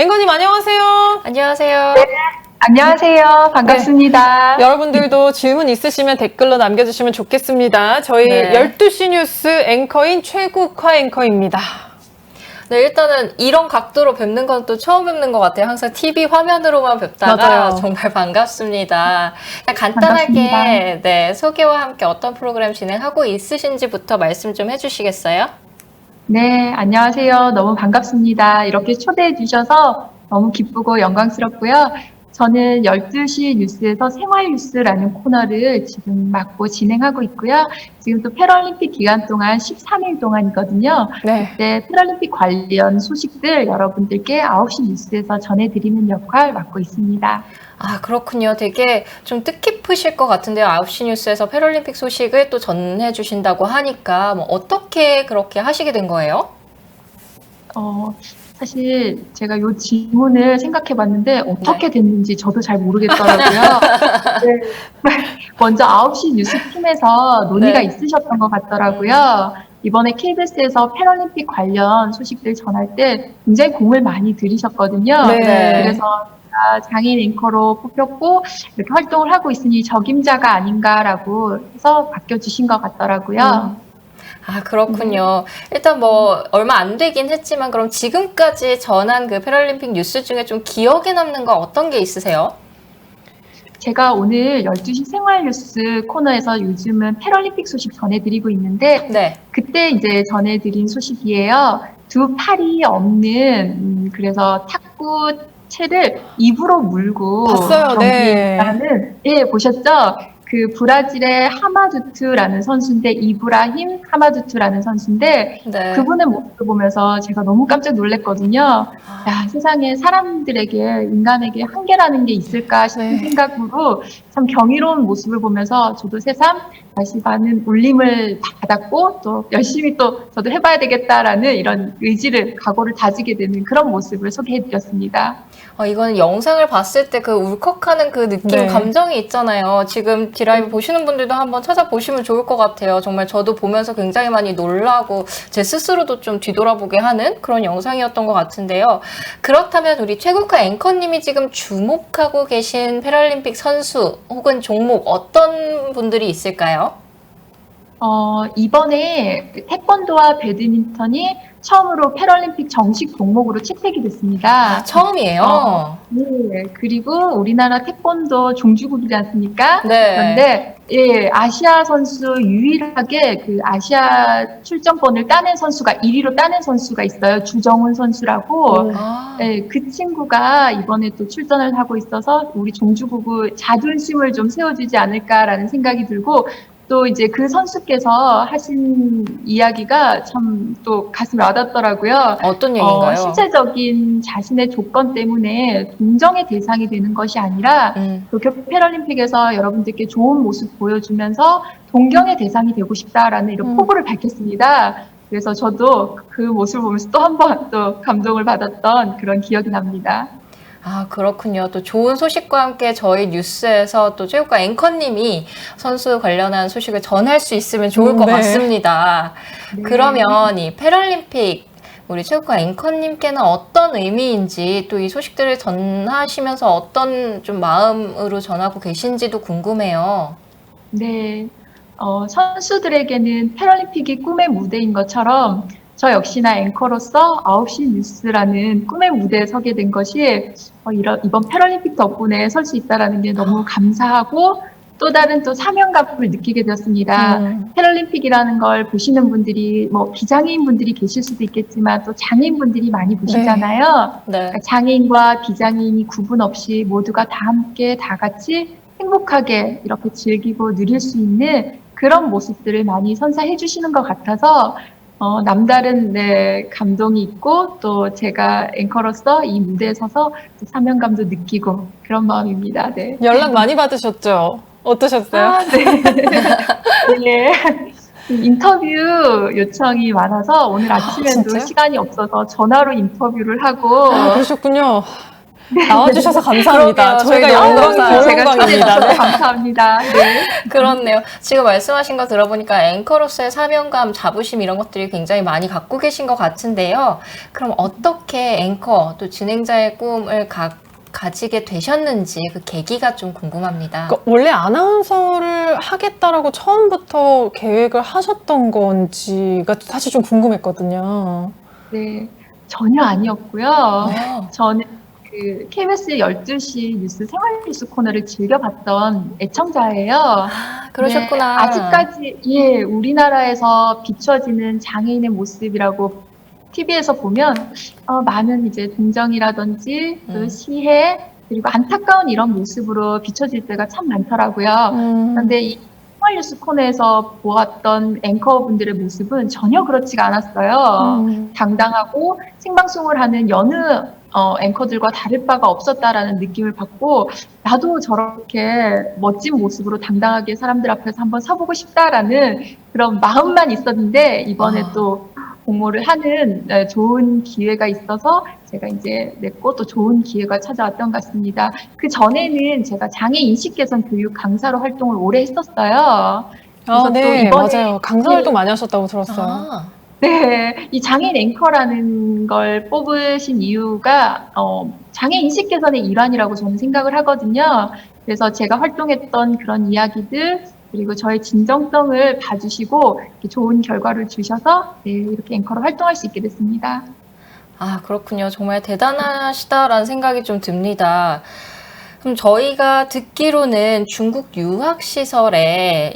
앵커님 안녕하세요. 안녕하세요. 네, 안녕하세요. 반갑습니다. 네, 여러분들도 질문 있으시면 댓글로 남겨주시면 좋겠습니다. 저희 네. 12시 뉴스 앵커인 최국화 앵커입니다. 네, 일단은 이런 각도로 뵙는 건 또 처음 뵙는 것 같아요. 항상 TV 화면으로만 뵙다가 맞아요. 정말 반갑습니다. 간단하게 반갑습니다. 네, 소개와 함께 어떤 프로그램 진행하고 있으신지부터 말씀 좀 해주시겠어요? 네, 안녕하세요. 너무 반갑습니다. 이렇게 초대해 주셔서 너무 기쁘고 영광스럽고요. 저는 12시 뉴스에서 생활 뉴스라는 코너를 지금 맡고 진행하고 있고요. 지금 또 패럴림픽 기간 동안 13일 동안이거든요. 네. 그때 패럴림픽 관련 소식들 여러분들께 9시 뉴스에서 전해드리는 역할 맡고 있습니다. 아, 그렇군요. 되게 좀 뜻깊으실 것 같은데요. 9시 뉴스에서 패럴림픽 소식을 또 전해주신다고 하니까 뭐 어떻게 그렇게 하시게 된 거예요? 사실 제가 이 질문을 생각해 봤는데 어떻게 됐는지 저도 잘 모르겠더라고요. 네. 먼저 9시 뉴스 팀에서 논의가 네. 있으셨던 것 같더라고요. 이번에 KBS에서 패럴림픽 관련 소식들 전할 때 굉장히 공을 많이 들이셨거든요. 네. 그래서 제가 장인 앵커로 뽑혔고 이렇게 활동을 하고 있으니 적임자가 아닌가라고 해서 바뀌어주신 것 같더라고요. 아, 그렇군요. 일단 뭐 얼마 안 되긴 했지만 그럼 지금까지 전한 그 패럴림픽 뉴스 중에 좀 기억에 남는 거 어떤 게 있으세요? 제가 오늘 12시 생활 뉴스 코너에서 요즘은 패럴림픽 소식 전해드리고 있는데 네. 그때 이제 전해드린 소식이에요. 두 팔이 없는 그래서 탁구채를 입으로 물고 봤어요. 네. 경기하는 예, 보셨죠? 그 브라질의 하마두투라는 선수인데 이브라힘 하마두투라는 선수인데 네. 그분의 모습을 보면서 제가 너무 깜짝 놀랐거든요. 야, 세상에 사람들에게 인간에게 한계라는 게 있을까 싶은 네. 생각으로 참 경이로운 모습을 보면서 저도 새삼 다시 많은 울림을 받았고 또 열심히 또 저도 해봐야 되겠다라는 이런 의지를 각오를 다지게 되는 그런 모습을 소개해드렸습니다. 이거는 영상을 봤을 때 그 울컥하는 그 느낌, 네. 감정이 있잖아요. 지금 디라이브 보시는 분들도 한번 찾아보시면 좋을 것 같아요. 정말 저도 보면서 굉장히 많이 놀라고 제 스스로도 좀 뒤돌아보게 하는 그런 영상이었던 것 같은데요. 그렇다면 우리 최국화 앵커님이 지금 주목하고 계신 패럴림픽 선수 혹은 종목 어떤 분들이 있을까요? 이번에 태권도와 배드민턴이 처음으로 패럴림픽 정식 종목으로 채택이 됐습니다. 아, 처음이에요. 네, 그리고 우리나라 태권도 종주국이지 않습니까? 네. 그런데 예, 아시아 선수 유일하게 그 아시아 출전권을 따낸 선수가 1위로 따낸 선수가 있어요. 주정훈 선수라고. 아, 네, 그 친구가 이번에 또 출전을 하고 있어서 우리 종주국의 자존심을 좀 세워주지 않을까라는 생각이 들고 또 이제 그 선수께서 하신 이야기가 참 또 가슴에 와닿더라고요. 어떤 얘기인가요? 신체적인 자신의 조건 때문에 동정의 대상이 되는 것이 아니라 도쿄 패럴림픽에서 여러분들께 좋은 모습 보여주면서 동경의 대상이 되고 싶다라는 이런 포부를 밝혔습니다. 그래서 저도 그 모습을 보면서 또 한 번 또 감동을 받았던 그런 기억이 납니다. 아, 그렇군요. 또 좋은 소식과 함께 저희 뉴스에서 또 체육과 앵커님이 선수 관련한 소식을 전할 수 있으면 좋을 것 네. 같습니다. 네. 그러면 이 패럴림픽 우리 체육과 앵커님께는 어떤 의미인지 또 이 소식들을 전하시면서 어떤 좀 마음으로 전하고 계신지도 궁금해요. 네, 선수들에게는 패럴림픽이 꿈의 무대인 것처럼 저 역시나 앵커로서 9시 뉴스라는 꿈의 무대에 서게 된 것이 이번 패럴림픽 덕분에 설 수 있다는 게 너무 감사하고 또 다른 또 사명감을 느끼게 되었습니다. 패럴림픽이라는 걸 보시는 분들이 뭐 비장애인 분들이 계실 수도 있겠지만 또 장애인 분들이 많이 보시잖아요. 네. 그러니까 장애인과 비장애인이 구분 없이 모두가 다 함께 다 같이 행복하게 이렇게 즐기고 누릴 수 있는 그런 모습들을 많이 선사해 주시는 것 같아서 남다른 감동이 있고 또 제가 앵커로서 이 무대에 서서 또 사명감도 느끼고 그런 마음입니다. 네. 연락 많이 받으셨죠? 어떠셨어요? 아, 네. 네. 인터뷰 요청이 많아서 오늘 아침에도 진짜요? 시간이 없어서 전화로 인터뷰를 하고 그러셨군요. 나와주셔서 감사합니다. 그러게요. 저희가 저희 영광이 너무 제가 영광입니다. 초대해주셔서 감사합니다. 네. 그렇네요. 지금 말씀하신 거 들어보니까 앵커로서의 사명감, 자부심 이런 것들이 굉장히 많이 갖고 계신 것 같은데요. 그럼 어떻게 앵커 또 진행자의 꿈을 가지게 되셨는지 그 계기가 좀 궁금합니다. 그러니까 원래 아나운서를 하겠다라고 처음부터 계획을 하셨던 건지가 사실 좀 궁금했거든요. 네, 전혀 아니었고요. 어. 저는 그 KBS 12시 뉴스 생활 뉴스 코너를 즐겨봤던 애청자예요. 아, 그러셨구나. 네, 아직까지 우리나라에서 비춰지는 장애인의 모습이라고 TV에서 보면 많은 이제 동정이라든지 그 시해 그리고 안타까운 이런 모습으로 비춰질 때가 참 많더라고요. 그런데 이 생활 뉴스 코너에서 보았던 앵커분들의 모습은 전혀 그렇지가 않았어요. 당당하고 생방송을 하는 여느 앵커들과 다를 바가 없었다라는 느낌을 받고 나도 저렇게 멋진 모습으로 당당하게 사람들 앞에서 한번 서보고 싶다라는 그런 마음만 있었는데 이번에 또 공모를 하는 좋은 기회가 있어서 제가 이제 냈고 또 좋은 기회가 찾아왔던 것 같습니다. 그 전에는 제가 장애 인식 개선 교육 강사로 활동을 오래 했었어요. 그래서 또 네, 이번에 맞아요. 강사 활동 많이 하셨다고 들었어요. 아, 네, 이 장애인 앵커라는 걸 뽑으신 이유가 장애 인식 개선의 일환이라고 저는 생각을 하거든요. 그래서 제가 활동했던 그런 이야기들 그리고 저의 진정성을 봐주시고 이렇게 좋은 결과를 주셔서 네, 이렇게 앵커로 활동할 수 있게 됐습니다. 아, 그렇군요. 정말 대단하시다라는 생각이 좀 듭니다. 그럼 저희가 듣기로는 중국 유학 시절에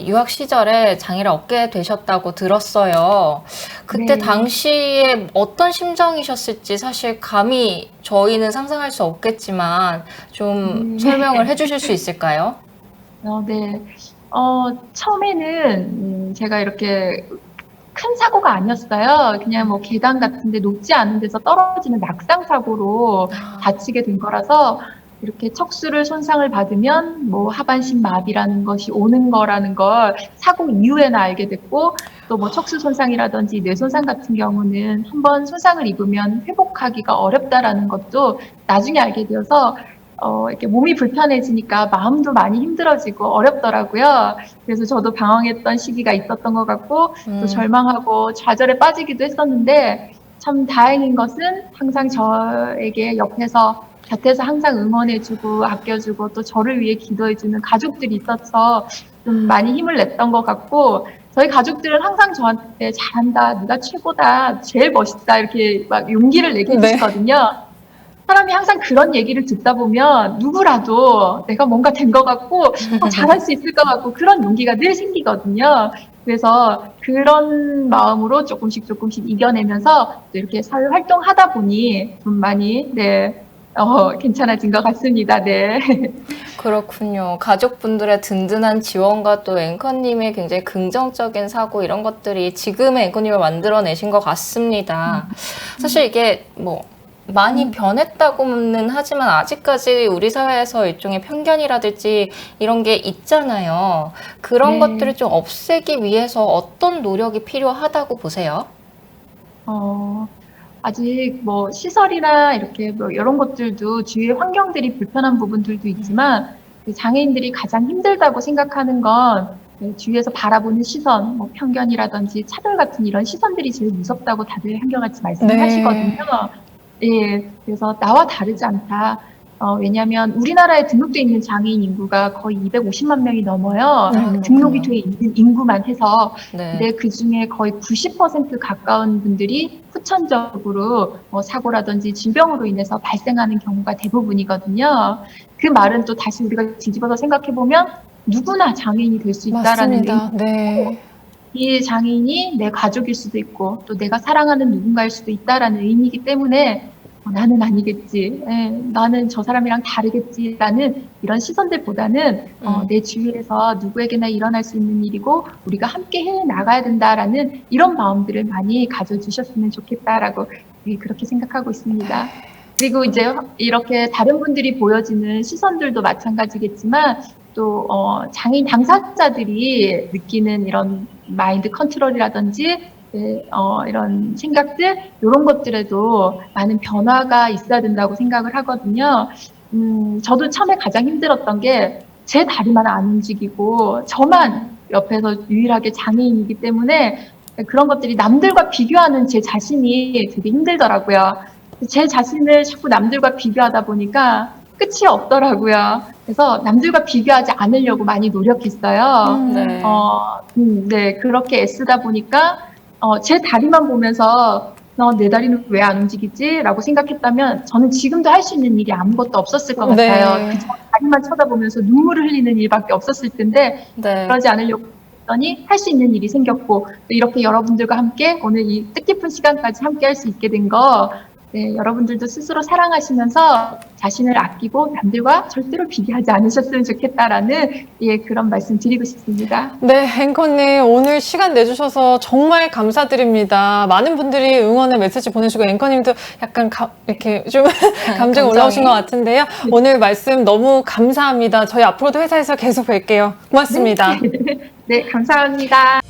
장애를 얻게 되셨다고 들었어요. 그때 네. 당시에 어떤 심정이셨을지 사실 감히 저희는 상상할 수 없겠지만 좀 설명을 해주실 수 있을까요? 네. 처음에는 제가 이렇게 큰 사고가 아니었어요. 그냥 뭐 계단 같은데 높지 않은 데서 떨어지는 낙상 사고로 다치게 된 거라서 이렇게 척수를 손상을 받으면 뭐 하반신 마비라는 것이 오는 거라는 걸 사고 이후에나 알게 됐고 또 뭐 척수 손상이라든지 뇌 손상 같은 경우는 한번 손상을 입으면 회복하기가 어렵다라는 것도 나중에 알게 되어서 이렇게 몸이 불편해지니까 마음도 많이 힘들어지고 어렵더라고요. 그래서 저도 방황했던 시기가 있었던 것 같고 또 절망하고 좌절에 빠지기도 했었는데 참 다행인 것은 항상 저에게 곁에서 항상 응원해주고 아껴주고 또 저를 위해 기도해주는 가족들이 있어서 좀 많이 힘을 냈던 것 같고 저희 가족들은 항상 저한테 잘한다, 네가 최고다, 제일 멋있다 이렇게 막 용기를 내게 해주시거든요. 사람이 항상 그런 얘기를 듣다 보면 누구라도 내가 뭔가 된 것 같고 잘할 수 있을 것 같고 그런 용기가 늘 생기거든요. 그래서 그런 마음으로 조금씩 이겨내면서 또 이렇게 사회 활동하다 보니 좀 많이 괜찮아진 것 같습니다. 네. 그렇군요. 가족분들의 든든한 지원과 또 앵커님의 굉장히 긍정적인 사고 이런 것들이 지금의 앵커님을 만들어내신 것 같습니다. 사실 이게 뭐 많이 변했다고는 하지만 아직까지 우리 사회에서 일종의 편견이라든지 이런 게 있잖아요. 그런 것들을 좀 없애기 위해서 어떤 노력이 필요하다고 보세요? 아직 뭐 시설이나 이렇게 뭐 이런 것들도 주위의 환경들이 불편한 부분들도 있지만 장애인들이 가장 힘들다고 생각하는 건 주위에서 바라보는 시선, 뭐 편견이라든지 차별 같은 이런 시선들이 제일 무섭다고 다들 한결같이 말씀을 하시거든요. 예, 그래서 나와 다르지 않다. 왜냐하면 우리나라에 등록돼 있는 장애인 인구가 거의 250만 명이 넘어요. 등록이 돼 있는 인구만 해서. 근데 그 중에 거의 90% 가까운 분들이 후천적으로 사고라든지 질병으로 인해서 발생하는 경우가 대부분이거든요. 그 말은 또 다시 우리가 뒤집어서 생각해보면 누구나 장애인이 될 수 있다라는 의미고 이 장애인이 내 가족일 수도 있고 또 내가 사랑하는 누군가일 수도 있다라는 의미이기 때문에 나는 아니겠지, 나는 저 사람이랑 다르겠지라는 이런 시선들보다는 내 주위에서 누구에게나 일어날 수 있는 일이고 우리가 함께 해 나가야 된다라는 이런 마음들을 많이 가져주셨으면 좋겠다라고 그렇게 생각하고 있습니다. 그리고 이제 이렇게 다른 분들이 보여지는 시선들도 마찬가지겠지만 또 장애인 당사자들이 느끼는 이런 마인드 컨트롤이라든지 이런 생각들, 이런 것들에도 많은 변화가 있어야 된다고 생각을 하거든요. 저도 처음에 가장 힘들었던 게 제 다리만 안 움직이고 저만 옆에서 유일하게 장애인이기 때문에 그런 것들이 남들과 비교하는 제 자신이 되게 힘들더라고요. 제 자신을 자꾸 남들과 비교하다 보니까 끝이 없더라고요. 그래서 남들과 비교하지 않으려고 많이 노력했어요. 네. 네, 그렇게 애쓰다 보니까 제 다리만 보면서 내 다리는 왜 안 움직이지? 라고 생각했다면 저는 지금도 할 수 있는 일이 아무것도 없었을 것 같아요. 네. 그저 다리만 쳐다보면서 눈물을 흘리는 일밖에 없었을 텐데 네. 그러지 않으려고 했더니 할 수 있는 일이 생겼고 이렇게 여러분들과 함께 오늘 이 뜻깊은 시간까지 함께 할 수 있게 된 거 네, 여러분들도 스스로 사랑하시면서 자신을 아끼고 남들과 절대로 비교하지 않으셨으면 좋겠다라는 그런 말씀 드리고 싶습니다. 네, 앵커님 오늘 시간 내주셔서 정말 감사드립니다. 많은 분들이 응원의 메시지 보내주고 앵커님도 약간 이렇게 좀 감정이 올라오신 것 같은데요. 오늘 말씀 너무 감사합니다. 저희 앞으로도 회사에서 계속 뵐게요. 고맙습니다. 네, 감사합니다.